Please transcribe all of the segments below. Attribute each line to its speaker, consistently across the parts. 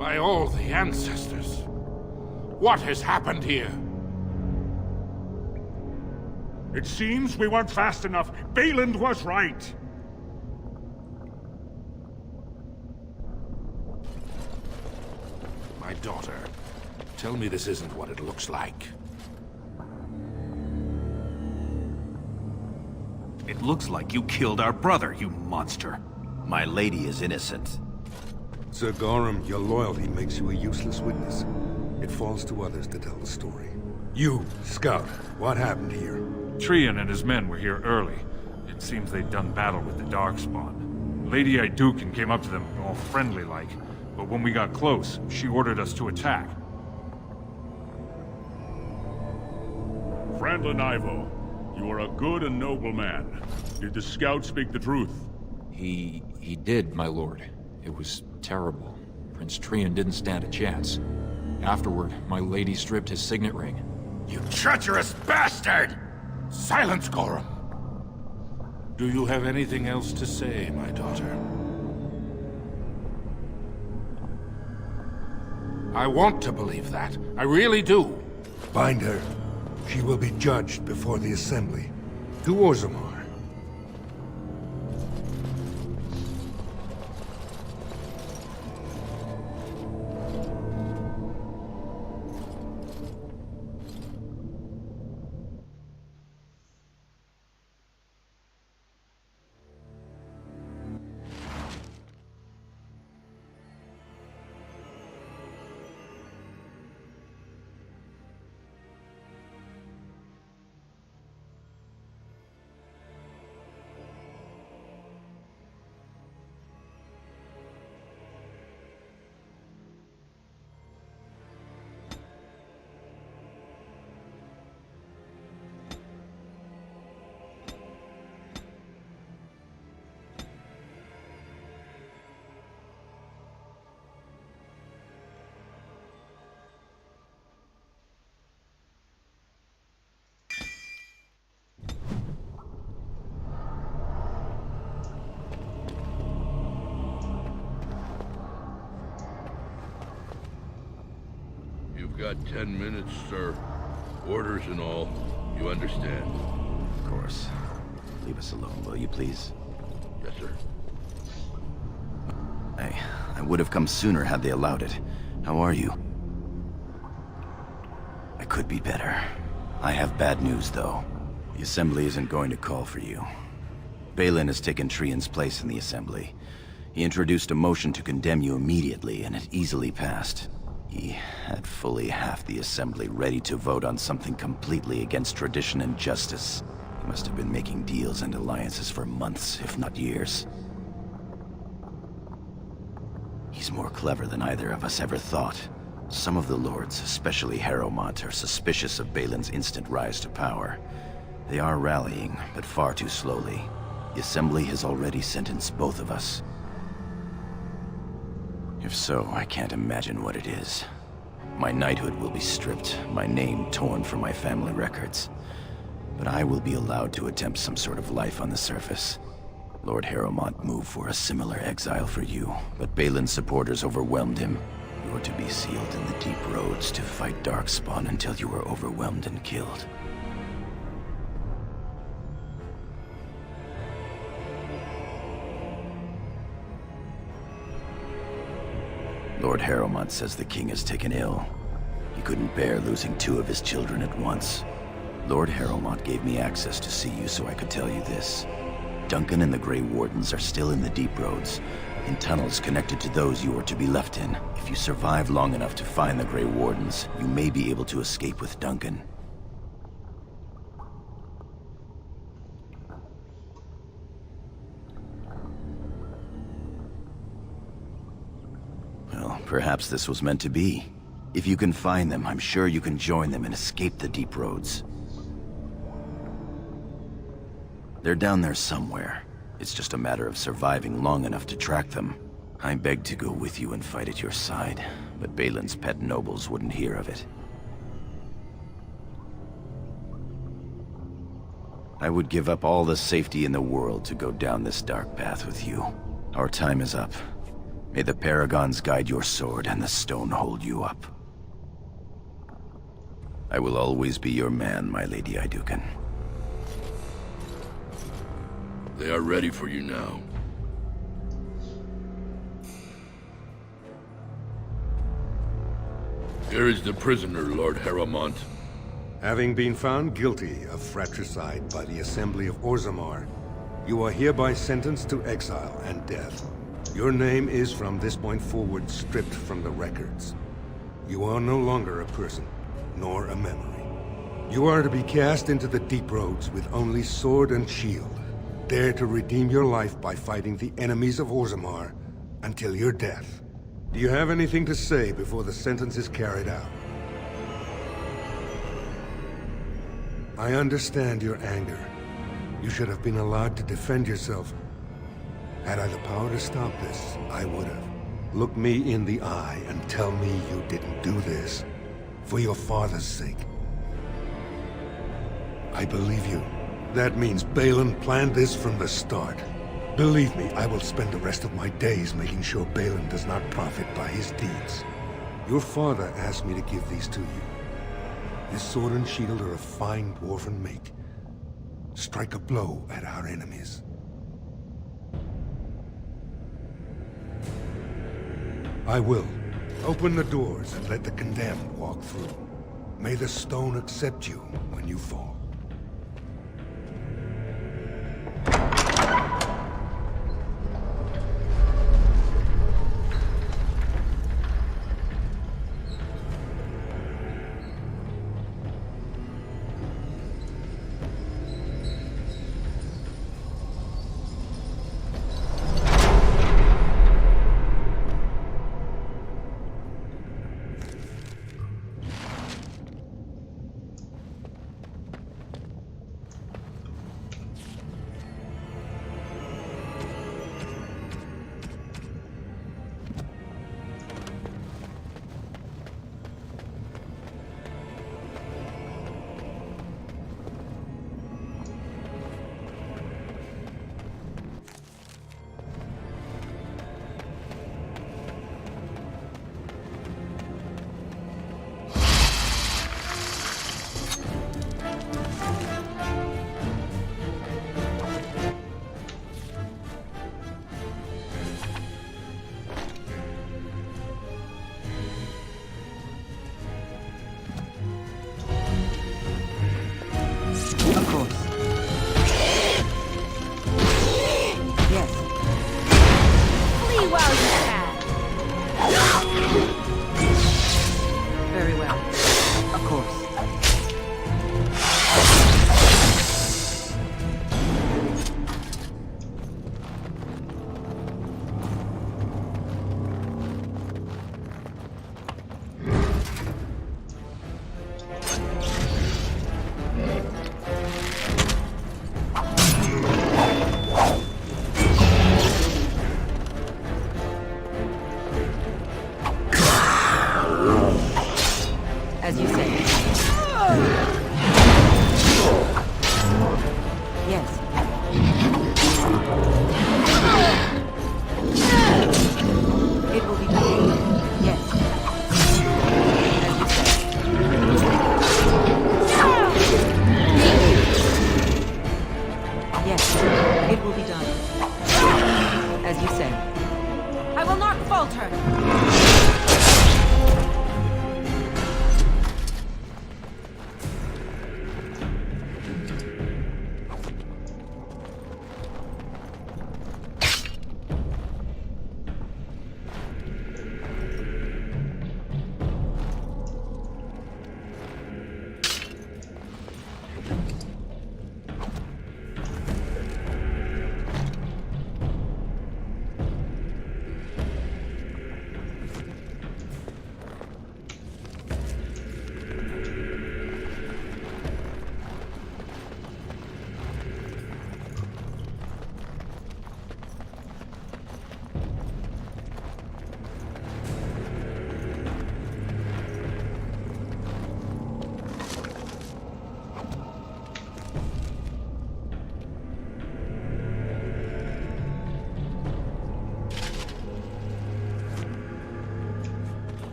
Speaker 1: By all the ancestors. What has happened here?
Speaker 2: It seems we weren't fast enough. Valand was right.
Speaker 1: My daughter, tell me this isn't what it looks like.
Speaker 3: It looks like you killed our brother, you monster.
Speaker 4: My lady is innocent.
Speaker 5: Sir Gorham, your loyalty makes you a useless witness. It falls to others to tell the story. You, Scout, what happened here?
Speaker 2: Trian and his men were here early. It seems they'd done battle with the Darkspawn. Lady Aydukin came up to them, all friendly-like. But when we got close, she ordered us to attack. Frandlin Ivo, you are a good and noble man. Did the Scout speak the truth?
Speaker 6: He did, my lord. It was terrible. Prince Trian didn't stand a chance. Afterward, my lady stripped his signet ring.
Speaker 1: You treacherous bastard! Silence, Gorham! Do you have anything else to say, my daughter? I want to believe that. I really do.
Speaker 5: Bind her. She will be judged before the Assembly. To Orzammar.
Speaker 7: You've got 10 minutes, sir. Orders and all. You understand?
Speaker 4: Of course. Leave us alone, will you please?
Speaker 7: Yes, sir.
Speaker 4: I would have come sooner had they allowed it. How are you? I could be better. I have bad news, though. The Assembly isn't going to call for you. Balin has taken Trian's place in the Assembly. He introduced a motion to condemn you immediately, and it easily passed. He had fully half the Assembly ready to vote on something completely against tradition and justice. He must have been making deals and alliances for months, if not years. He's more clever than either of us ever thought. Some of the lords, especially Harrowmont, are suspicious of Balin's instant rise to power. They are rallying, but far too slowly. The Assembly has already sentenced both of us. If so, I can't imagine what it is. My knighthood will be stripped, my name torn from my family records. But I will be allowed to attempt some sort of life on the surface. Lord Harrowmont moved for a similar exile for you, but Balin's supporters overwhelmed him. You are to be sealed in the deep roads to fight Darkspawn until you are overwhelmed and killed. Lord Harrowmont says the king is taken ill. He couldn't bear losing 2 of his children at once. Lord Harrowmont gave me access to see you so I could tell you this. Duncan and the Grey Wardens are still in the deep roads, in tunnels connected to those you are to be left in. If you survive long enough to find the Grey Wardens, you may be able to escape with Duncan. Well, perhaps this was meant to be. If you can find them, I'm sure you can join them and escape the deep roads. They're down there somewhere. It's just a matter of surviving long enough to track them. I begged to go with you and fight at your side, but Balin's pet nobles wouldn't hear of it. I would give up all the safety in the world to go down this dark path with you. Our time is up. May the Paragons guide your sword and the stone hold you up. I will always be your man, my Lady Ayduken.
Speaker 7: They are ready for you now. Here is the prisoner, Lord Harrowmont.
Speaker 5: Having been found guilty of fratricide by the Assembly of Orzammar, you are hereby sentenced to exile and death. Your name is from this point forward stripped from the records. You are no longer a person, nor a memory. You are to be cast into the deep roads with only sword and shield. Dare to redeem your life by fighting the enemies of Orzammar until your death. Do you have anything to say before the sentence is carried out? I understand your anger. You should have been allowed to defend yourself. Had I the power to stop this, I would have. Look me in the eye and tell me you didn't do this for your father's sake. I believe you. That means Balin planned this from the start. Believe me, I will spend the rest of my days making sure Balin does not profit by his deeds. Your father asked me to give these to you. This sword and shield are of fine dwarven make. Strike a blow at our enemies. I will. Open the doors and let the condemned walk through. May the stone accept you when you fall.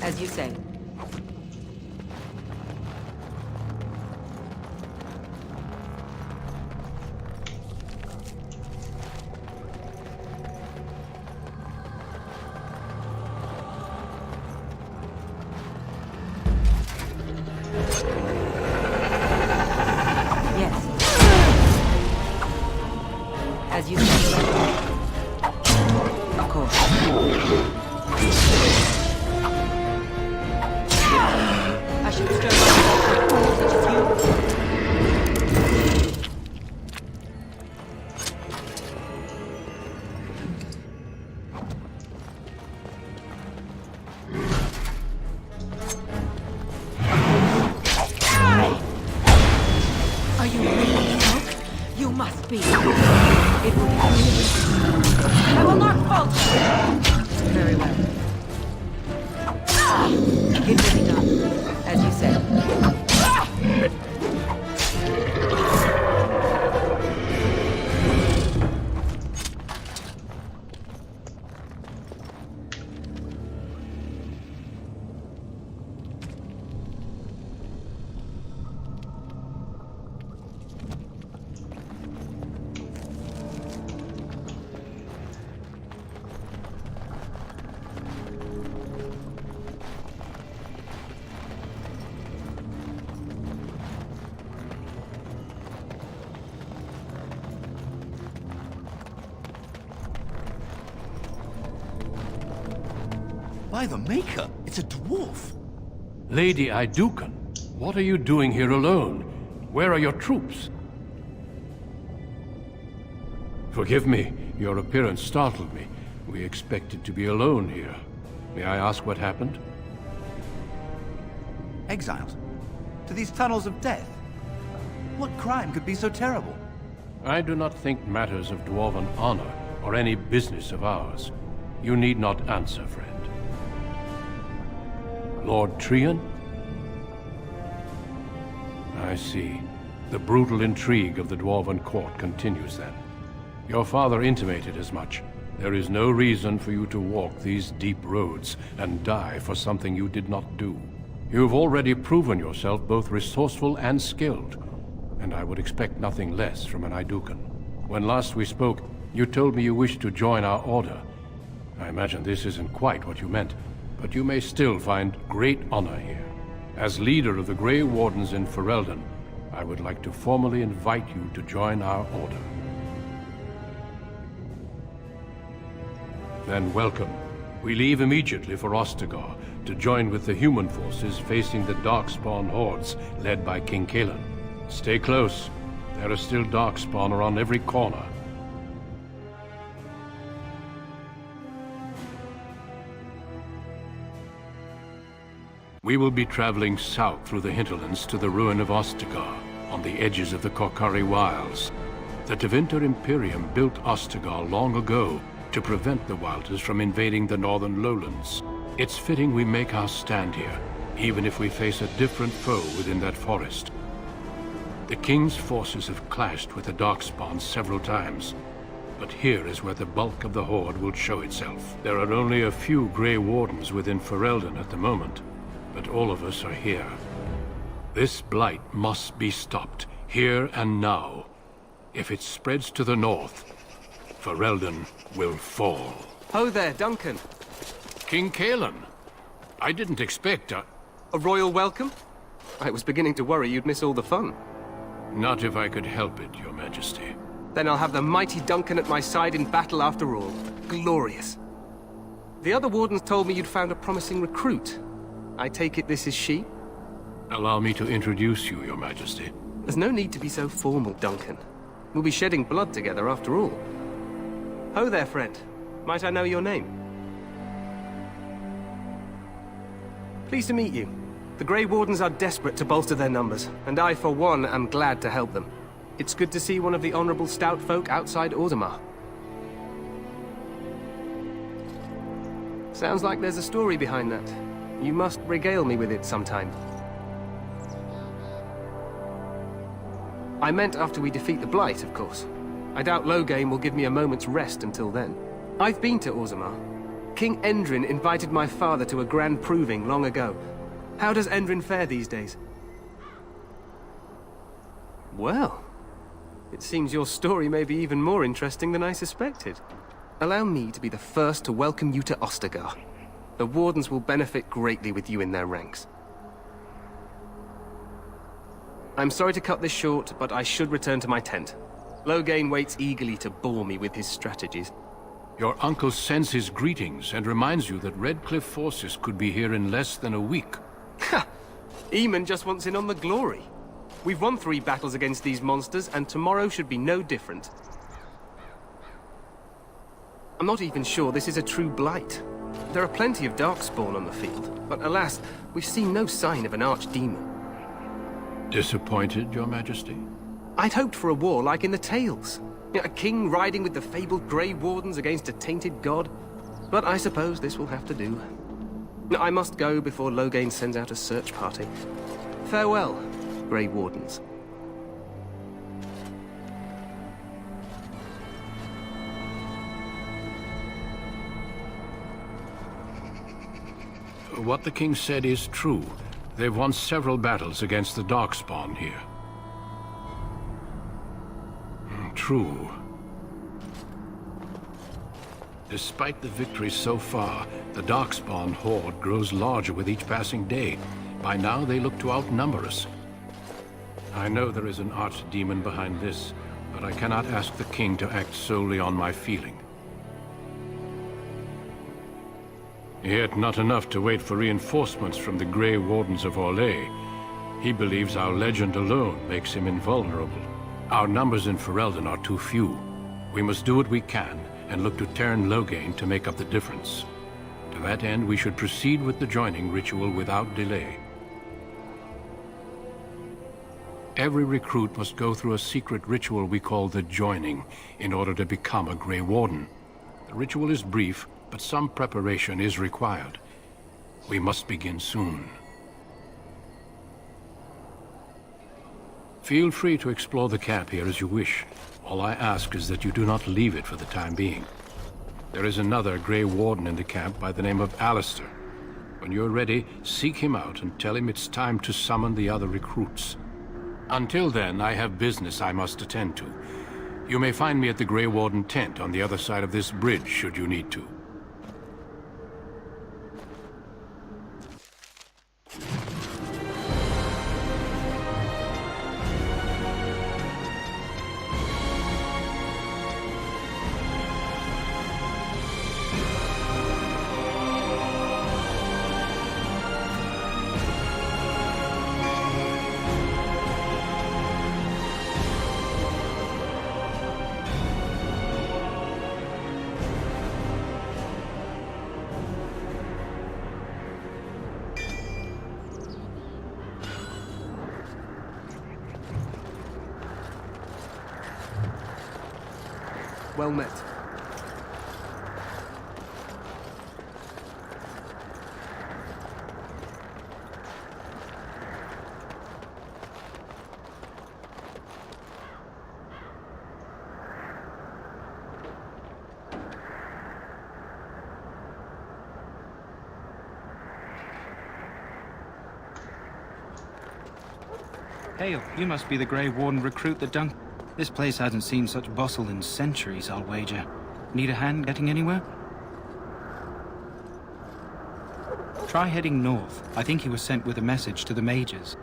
Speaker 8: As you say. Yes. As you say. Of course. I should stir myself such as you. Are you really smoke? You must be. It will be I will not falter. Very well. It will be done, as you said.
Speaker 3: By the Maker, it's a dwarf.
Speaker 9: Lady Idukan, what are you doing here alone? Where are your troops? Forgive me, your appearance startled me. We expected to be alone here. May I ask what happened?
Speaker 3: Exiled? To these tunnels of death? What crime could be so terrible?
Speaker 9: I do not think matters of dwarven honor are any business of ours. You need not answer, friend. Lord Trian? I see. The brutal intrigue of the Dwarven court continues then. Your father intimated as much. There is no reason for you to walk these deep roads and die for something you did not do. You've already proven yourself both resourceful and skilled, and I would expect nothing less from an Idukan. When last we spoke, you told me you wished to join our order. I imagine this isn't quite what you meant, but you may still find great honor here. As leader of the Grey Wardens in Ferelden, I would like to formally invite you to join our order. Then welcome. We leave immediately for Ostagar to join with the human forces facing the Darkspawn hordes led by King Kaelan. Stay close. There are still Darkspawn around every corner. We will be traveling south through the hinterlands to the ruin of Ostagar, on the edges of the Korcari Wilds. The Tevinter Imperium built Ostagar long ago to prevent the Wilders from invading the northern lowlands. It's fitting we make our stand here, even if we face a different foe within that forest. The King's forces have clashed with the Darkspawn several times, but here is where the bulk of the Horde will show itself. There are only a few Grey Wardens within Ferelden at the moment, but all of us are here. This blight must be stopped, here and now. If it spreads to the north, Ferelden will fall.
Speaker 10: Ho there, Duncan.
Speaker 9: King Kaelan. I didn't expect
Speaker 10: a royal welcome? I was beginning to worry you'd miss all the fun.
Speaker 9: Not if I could help it, Your Majesty.
Speaker 10: Then I'll have the mighty Duncan at my side in battle after all. Glorious. The other wardens told me you'd found a promising recruit. I take it this is she?
Speaker 9: Allow me to introduce you, Your Majesty.
Speaker 10: There's no need to be so formal, Duncan. We'll be shedding blood together after all. Ho there, friend. Might I know your name? Pleased to meet you. The Grey Wardens are desperate to bolster their numbers, and I, for one, am glad to help them. It's good to see one of the honorable stout folk outside Orzammar. Sounds like there's a story behind that. You must regale me with it sometime. I meant after we defeat the Blight, of course. I doubt Loghain will give me a moment's rest until then. I've been to Orzammar. King Endrin invited my father to a grand proving long ago. How does Endrin fare these days? Well, it seems your story may be even more interesting than I suspected. Allow me to be the first to welcome you to Ostagar. The Wardens will benefit greatly with you in their ranks. I'm sorry to cut this short, but I should return to my tent. Loghain waits eagerly to bore me with his strategies.
Speaker 9: Your uncle sends his greetings and reminds you that Redcliffe forces could be here in less than a week.
Speaker 10: Ha! Eamon just wants in on the glory. We've won 3 battles against these monsters, and tomorrow should be no different. I'm not even sure this is a true blight. There are plenty of Darkspawn on the field, but alas, we've seen no sign of an archdemon.
Speaker 9: Disappointed, Your Majesty?
Speaker 10: I'd hoped for a war like in the tales. A king riding with the fabled Grey Wardens against a tainted god. But I suppose this will have to do. I must go before Loghain sends out a search party. Farewell, Grey Wardens.
Speaker 9: What the king said is true. They've won several battles against the Darkspawn here. True. Despite the victories so far, the Darkspawn horde grows larger with each passing day. By now, they look to outnumber us. I know there is an archdemon behind this, but I cannot ask the king to act solely on my feeling. Yet not enough to wait for reinforcements from the Grey Wardens of Orlais. He believes our legend alone makes him invulnerable. Our numbers in Ferelden are too few. We must do what we can and look to Teyrn Loghain to make up the difference. To that end, we should proceed with the joining ritual without delay. Every recruit must go through a secret ritual we call the Joining in order to become a Grey Warden. The ritual is brief, but some preparation is required. We must begin soon. Feel free to explore the camp here as you wish. All I ask is that you do not leave it for the time being. There is another Grey Warden in the camp by the name of Alistair. When you're ready, seek him out and tell him it's time to summon the other recruits. Until then, I have business I must attend to. You may find me at the Grey Warden tent on the other side of this bridge, should you need to.
Speaker 10: Well met.
Speaker 11: Hail, you must be the Grey Warden recruit that Dunk... This place hasn't seen such bustle in centuries, I'll wager. Need a hand getting anywhere? Try heading north. I think he was sent with a message to the mages.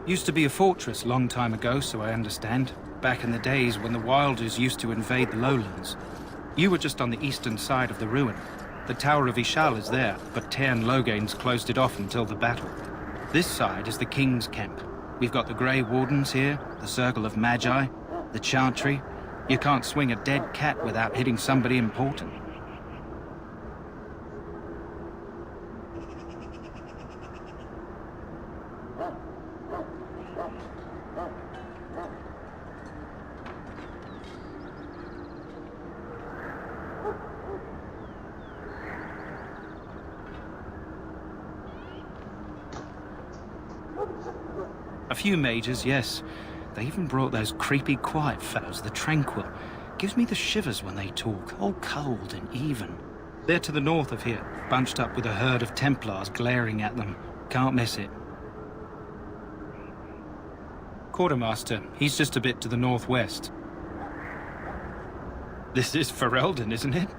Speaker 11: Used to be a fortress long time ago, so I understand. Back in the days when the Wilders used to invade the lowlands. You were just on the eastern side of the ruin. The Tower of Ishal is there, but Teyrn Loghain's closed it off until the battle. This side is the King's camp. We've got the Grey Wardens here, the Circle of Magi, the Chantry. You can't swing a dead cat without hitting somebody important. A few mages, yes. They even brought those creepy quiet fellows, the Tranquil. Gives me the shivers when they talk, all cold and even. They're to the north of here, bunched up with a herd of Templars glaring at them. Can't miss it. Quartermaster, he's just a bit to the northwest. This is Ferelden, isn't it?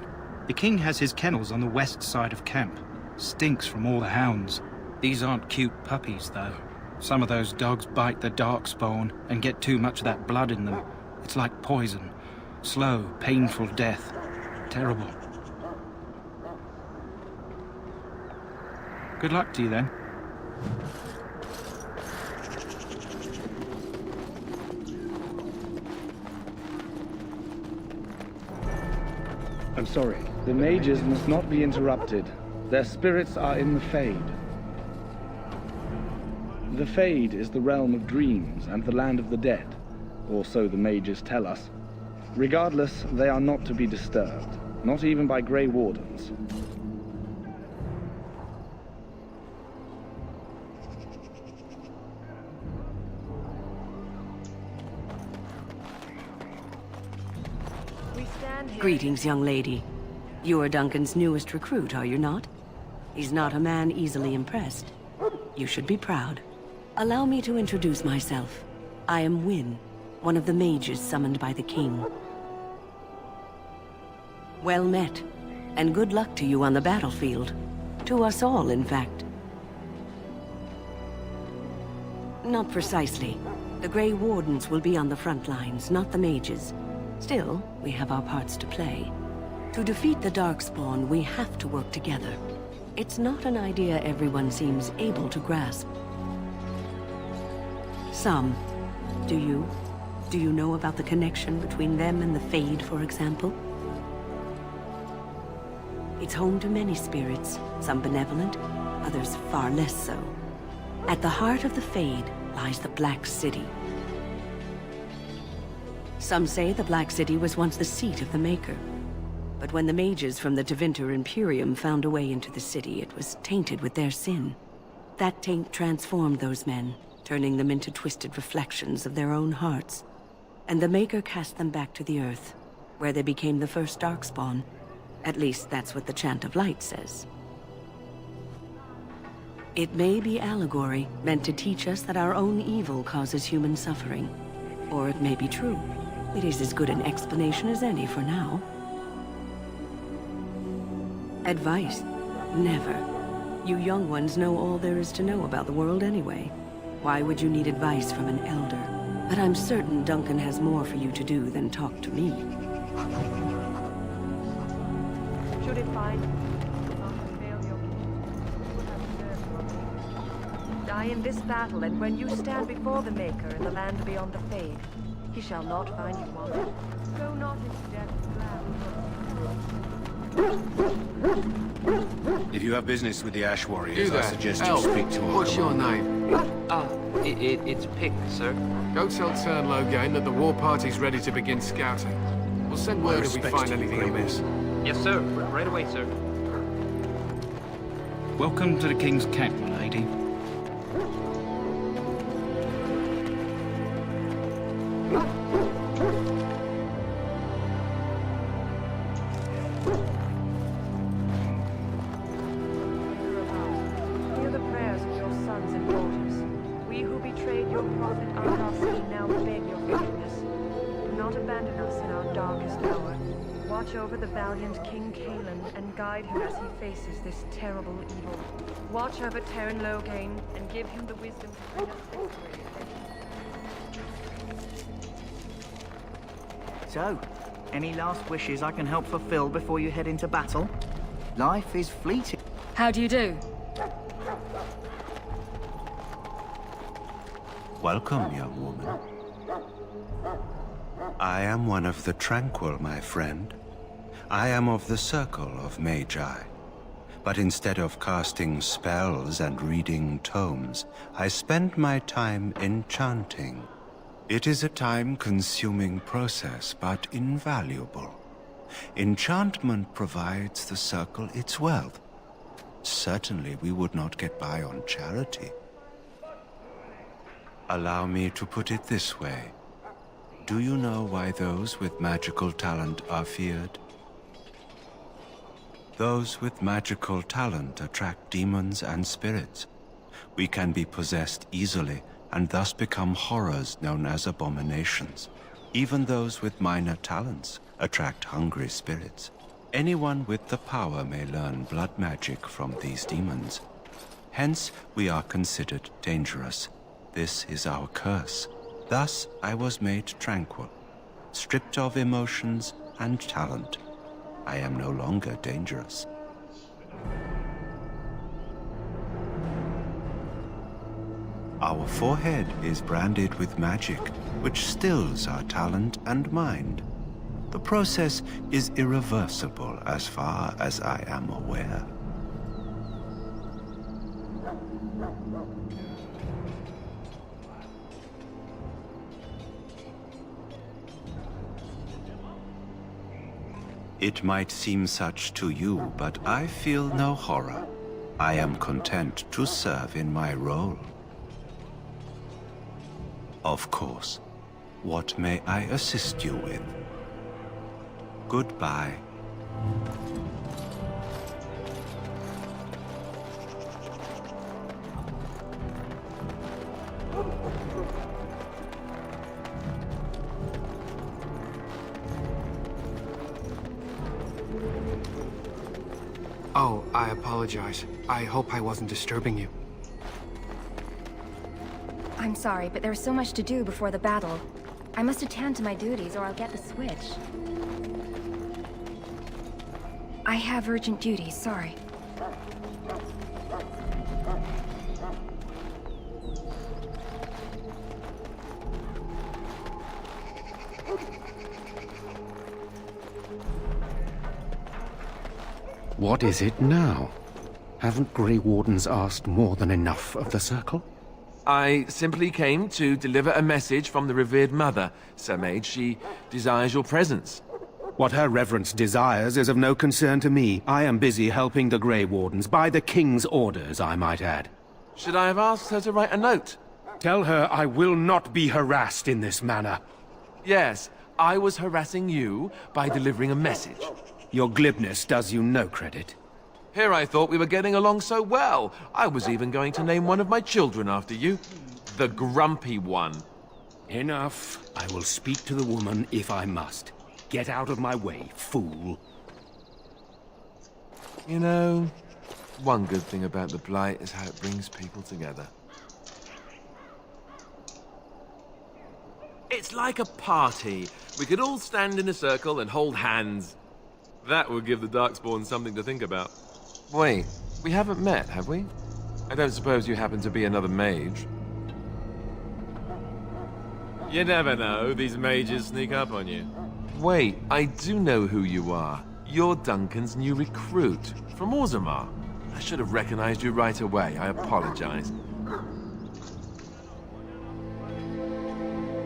Speaker 11: The king has his kennels on the west side of camp. Stinks from all the hounds. These aren't cute puppies, though. Some of those dogs bite the darkspawn and get too much of that blood in them. It's like poison. Slow, painful death. Terrible. Good luck to you, then.
Speaker 12: I'm sorry. The mages must not be interrupted. Their spirits are in the Fade. The Fade is the realm of dreams and the land of the dead, or so the mages tell us. Regardless, they are not to be disturbed, not even by Grey Wardens.
Speaker 13: Greetings, young lady. You are Duncan's newest recruit, are you not? He's not a man easily impressed. You should be proud. Allow me to introduce myself. I am Wynne, one of the mages summoned by the king. Well met, and good luck to you on the battlefield. To us all, in fact. Not precisely. The Grey Wardens will be on the front lines, not the mages. Still, we have our parts to play. To defeat the Darkspawn, we have to work together. It's not an idea everyone seems able to grasp. Some. Do you? Do you know about the connection between them and the Fade, for example? It's home to many spirits, some benevolent, others far less so. At the heart of the Fade lies the Black City. Some say the Black City was once the seat of the Maker. But when the mages from the Tevinter Imperium found a way into the city, it was tainted with their sin. That taint transformed those men, turning them into twisted reflections of their own hearts. And the Maker cast them back to the Earth, where they became the first Darkspawn. At least that's what the Chant of Light says. It may be allegory, meant to teach us that our own evil causes human suffering. Or it may be true. It is as good an explanation as any for now. Advice? Never. You young ones know all there is to know about the world anyway. Why would you need advice from an elder? But I'm certain Duncan has more for you to do than talk to me.
Speaker 8: Should it find die in this battle, and when you stand before the Maker in the land beyond the Fade, he shall not find you wanted. Go not into death's land.
Speaker 14: If you have business with the Ash Warriors,
Speaker 9: Do
Speaker 14: I
Speaker 9: that.
Speaker 14: suggest
Speaker 9: Elf,
Speaker 14: you speak to our
Speaker 9: what's your
Speaker 14: commander.
Speaker 10: name?
Speaker 15: It's Pick, sir.
Speaker 9: Go tell Tern Loghain that the war party's ready to begin scouting. We'll send word if we
Speaker 14: respect
Speaker 9: find
Speaker 14: to you,
Speaker 9: anything
Speaker 14: Graves.
Speaker 9: amiss.
Speaker 15: Yes, sir. Right away, sir.
Speaker 11: Welcome to the King's camp, my lady.
Speaker 8: Hear the prayers of your sons and daughters. We who betrayed your prophet Arthas now beg your forgiveness. Do not abandon us in our darkest hour. Watch over the valiant King Cailan and guide him as he faces this terrible evil. Watch over Tern Loghain and give him the wisdom to bring us victory.
Speaker 16: So, any last wishes I can help fulfill before you head into battle? Life is fleeting.
Speaker 8: How do you do?
Speaker 17: Welcome, young woman. I am one of the Tranquil, my friend. I am of the Circle of Magi. But instead of casting spells and reading tomes, I spend my time enchanting. It is a time-consuming process, but invaluable. Enchantment provides the Circle its wealth. Certainly we would not get by on charity. Allow me to put it this way. Do you know why those with magical talent are feared? Those with magical talent attract demons and spirits. We can be possessed easily and thus become horrors known as abominations. Even those with minor talents attract hungry spirits. Anyone with the power may learn blood magic from these demons. Hence, we are considered dangerous. This is our curse. Thus, I was made tranquil, stripped of emotions and talent. I am no longer dangerous. Our forehead is branded with magic, which stills our talent and mind. The process is irreversible as far as I am aware. It might seem such to you, but I feel no horror. I am content to serve in my role. Of course. What may I assist you with? Goodbye.
Speaker 10: Oh, I apologize. I hope I wasn't disturbing you.
Speaker 18: I'm sorry, but there's so much to do before the battle. I must attend to my duties or I'll get the switch. I have urgent duties, sorry.
Speaker 19: What is it now? Haven't Grey Wardens asked more than enough of the Circle?
Speaker 20: I simply came to deliver a message from the revered mother, Sir Mage. She desires your presence.
Speaker 19: What her reverence desires is of no concern to me. I am busy helping the Grey Wardens, by the King's orders, I might add.
Speaker 20: Should I have asked her to write a note?
Speaker 19: Tell her I will not be harassed in this manner.
Speaker 20: Yes, I was harassing you by delivering a message.
Speaker 19: Your glibness does you no credit.
Speaker 20: Here I thought we were getting along so well. I was even going to name one of my children after you. The Grumpy One.
Speaker 19: Enough. I will speak to the woman if I must. Get out of my way, fool.
Speaker 20: You know, one good thing about the Blight is how it brings people together. It's like a party. We could all stand in a circle and hold hands. That would give the Darkspawn something to think about. Wait, we haven't met, have we? I don't suppose you happen to be another mage. You never know, these mages sneak up on you. Wait, I do know who you are. You're Duncan's new recruit, from Orzammar. I should have recognized you right away, I apologize.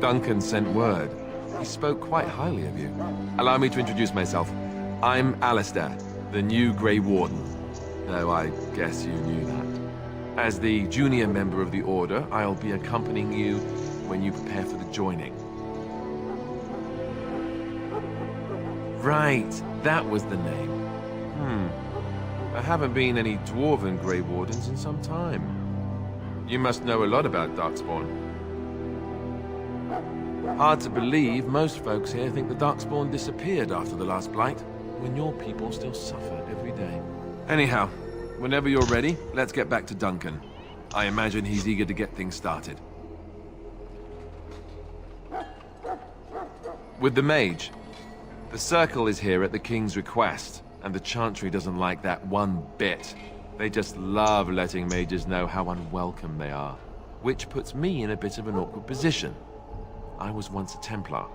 Speaker 20: Duncan sent word. He spoke quite highly of you. Allow me to introduce myself. I'm Alistair, the new Grey Warden. Though I guess you knew that. As the junior member of the Order, I'll be accompanying you when you prepare for the joining. Right, that was the name. I haven't been any Dwarven Grey Wardens in some time. You must know a lot about Darkspawn. Hard to believe, most folks here think the Darkspawn disappeared after the last Blight, when your people still suffer every day. Anyhow, whenever you're ready, let's get back to Duncan. I imagine he's eager to get things started. With the mage, the Circle is here at the King's request, and the Chantry doesn't like that one bit. They just love letting mages know how unwelcome they are, which puts me in a bit of an awkward position. I was once a Templar.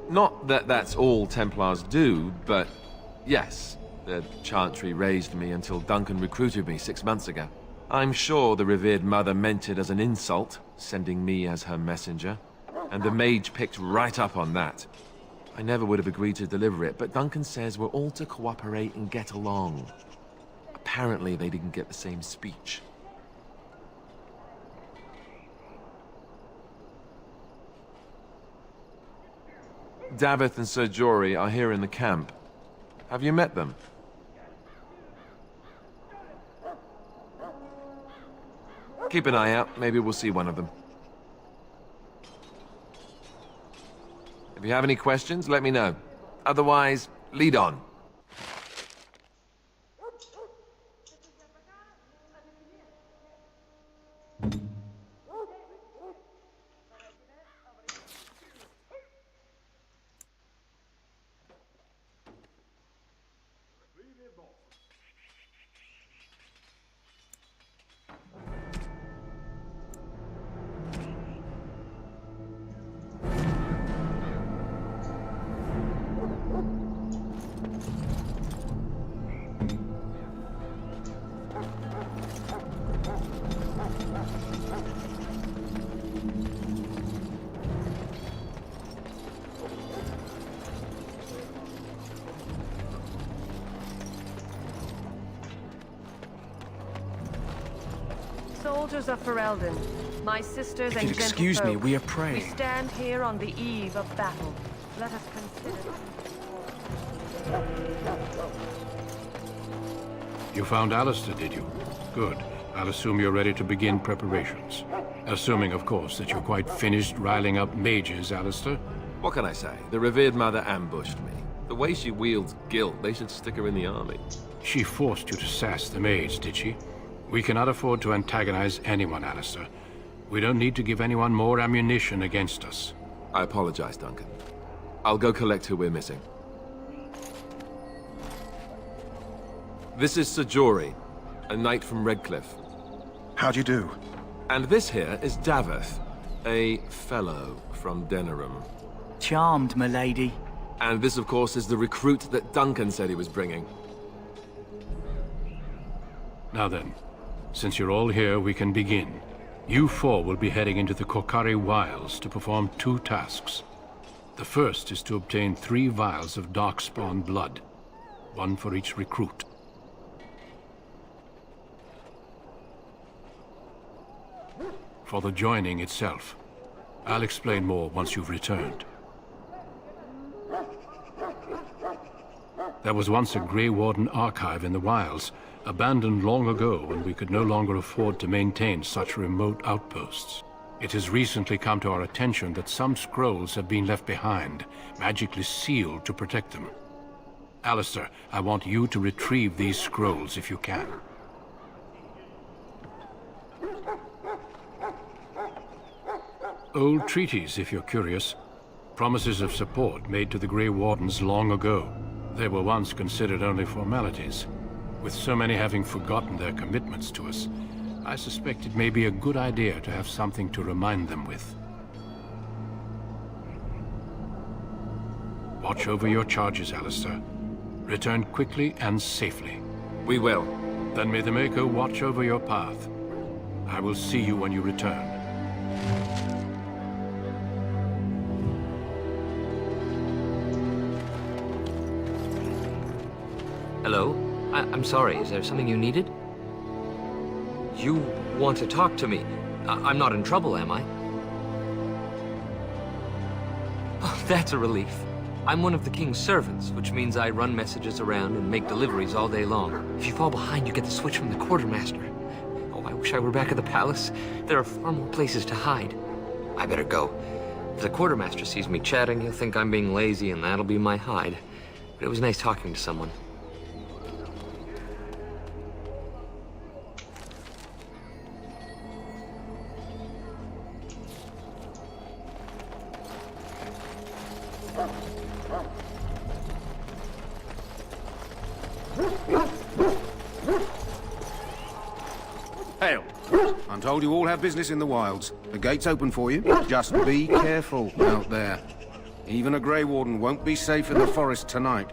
Speaker 20: Not that that's all Templars do, but yes, the Chantry raised me until Duncan recruited me 6 months ago. I'm sure the revered mother meant it as an insult, sending me as her messenger, and the mage picked right up on that. I never would have agreed to deliver it, but Duncan says we're all to cooperate and get along. Apparently they didn't get the same speech. Davith and Sir Jory are here in the camp. Have you met them? Keep an eye out. Maybe we'll see one of them. If you have any questions, let me know. Otherwise, lead on.
Speaker 8: Soldiers of Ferelden, my sisters and
Speaker 10: Excuse me,
Speaker 8: gentlefolk,
Speaker 10: we are praying.
Speaker 8: We stand here on the eve of battle. Let us consider.
Speaker 9: You found Alistair, did you? Good. I'll assume you're ready to begin preparations. Assuming, of course, that you're quite finished riling up mages, Alistair.
Speaker 20: What can I say? The revered mother ambushed me. The way she wields guilt, they should stick her in the army.
Speaker 9: She forced you to sass the mage, did she? We cannot afford to antagonize anyone, Alistair. We don't need to give anyone more ammunition against us.
Speaker 20: I apologize, Duncan. I'll go collect who we're missing. This is Sir Jory, a knight from Redcliffe.
Speaker 14: How do you do?
Speaker 20: And this here is Davith, a fellow from Denerim.
Speaker 16: Charmed, milady.
Speaker 20: And this, of course, is the recruit that Duncan said he was bringing.
Speaker 9: Now then, since you're all here, we can begin. You four will be heading into the Korcari Wilds to perform 2 tasks. The first is to obtain 3 vials of Darkspawn blood, 1 for each recruit. For the joining itself, I'll explain more once you've returned. There was once a Grey Warden archive in the wilds, abandoned long ago when we could no longer afford to maintain such remote outposts. It has recently come to our attention that some scrolls have been left behind, magically sealed to protect them. Alistair, I want you to retrieve these scrolls if you can. Old treaties, if you're curious. Promises of support made to the Grey Wardens long ago. They were once considered only formalities. With so many having forgotten their commitments to us, I suspect it may be a good idea to have something to remind them with. Watch over your charges, Alistair. Return quickly and safely.
Speaker 20: We will.
Speaker 9: Then may the Maker watch over your path. I will see you when you return.
Speaker 15: Hello? I'm sorry, is there something you needed? You want to talk to me? I'm not in trouble, am I? Oh, that's a relief. I'm one of the King's servants, which means I run messages around and make deliveries all day long. If you fall behind, you get the switch from the quartermaster. Oh, I wish I were back at the palace. There are far more places to hide. I better go. If the quartermaster sees me chatting, he'll think I'm being lazy, and that'll be my hide. But it was nice talking to someone.
Speaker 19: Hail. I'm told you all have business in the wilds. The gate's open for you. Just be careful out there. Even a Grey Warden won't be safe in the forest tonight.